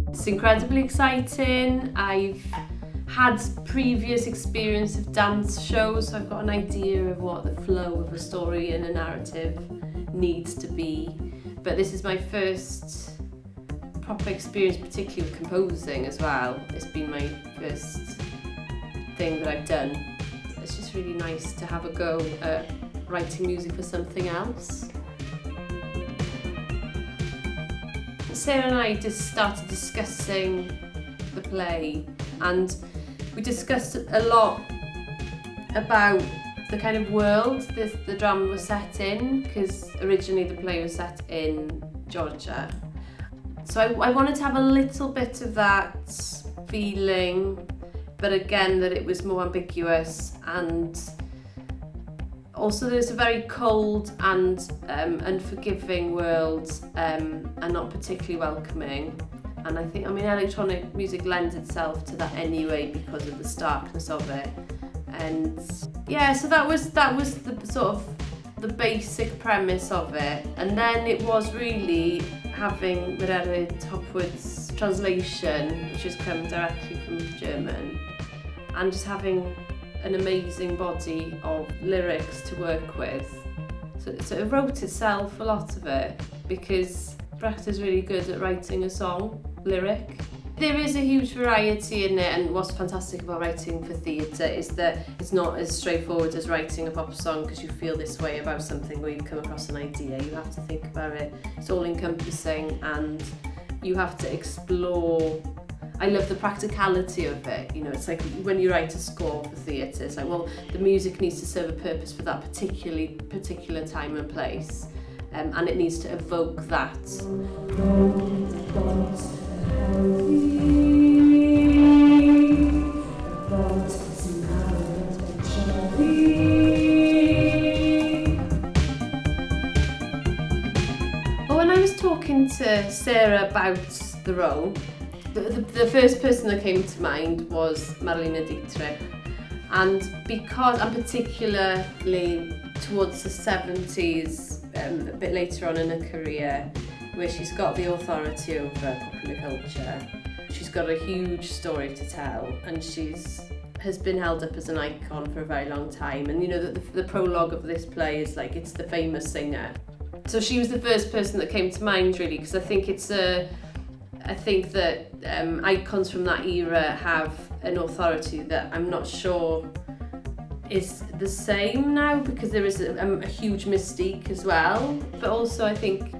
It's incredibly exciting. I've had previous experience of dance shows, so I've got an idea of what the flow of a story and a narrative needs to be. But this is my first proper experience, particularly with composing as well. It's been my first thing that I've done. It's just really nice to have a go at writing music for something else. Sarah and I just started discussing the play, and we discussed a lot about the kind of world the drama was set in, because originally the play was set in Georgia. So I wanted to have a little bit of that feeling, but again that it was more ambiguous, and also there's a very cold and unforgiving world and not particularly welcoming. And I think, electronic music lends itself to that anyway because of the starkness of it. And yeah, so that was the sort of the basic premise of it. And then it was really having Mererid Hopwood's translation, which has come directly from German, and just having an amazing body of lyrics to work with. So it wrote itself, a lot of it, because Brecht is really good at writing a song lyric. There is a huge variety in it, and what's fantastic about writing for theatre is that it's not as straightforward as writing a pop song because you feel this way about something or you come across an idea. You have to think about it. It's all encompassing, and you have to explore. I love the practicality of it. You know, it's like when you write a score for theatre, it's like, well, the music needs to serve a purpose for that particular time and place, and it needs to evoke that. Well, when I was talking to Sarah about the role, the first person that came to mind was Marlene Dietrich, and because I'm particularly towards the 70s, a bit later on in her career, where she's got the authority over popular culture, she's got a huge story to tell, and has been held up as an icon for a very long time. And you know, the prologue of this play is like, it's the famous singer. So she was the first person that came to mind, really, because I think that icons from that era have an authority that I'm not sure is the same now, because there is a huge mystique as well. But also I think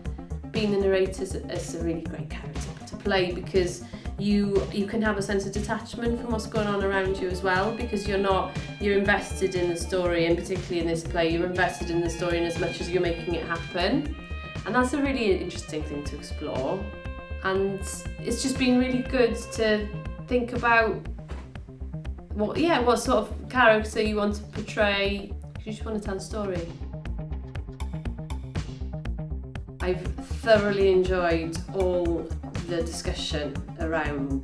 being the narrator is a really great character to play, because you can have a sense of detachment from what's going on around you as well, because you're invested in the story, and particularly in this play, you're invested in the story in as much as you're making it happen. And that's a really interesting thing to explore. And it's just been really good to think about what sort of character you want to portray. You just want to tell a story. I've thoroughly enjoyed all the discussion around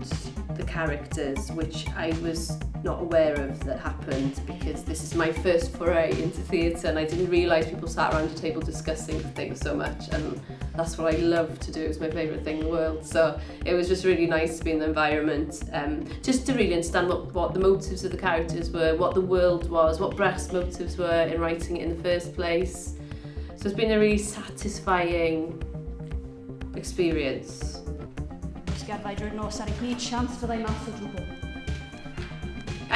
the characters, which I was not aware of that happened, because this is my first foray into theatre, and I didn't realise people sat around a table discussing things so much, and that's what I love to do. It's my favourite thing in the world. So it was just really nice to be in the environment, just to really understand what the motives of the characters were, what the world was, what Brecht's motives were in writing it in the first place. So it's been a really satisfying experience. I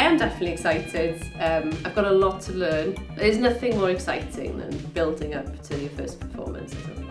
am definitely excited. I've got a lot to learn. There's nothing more exciting than building up to your first performance, I think.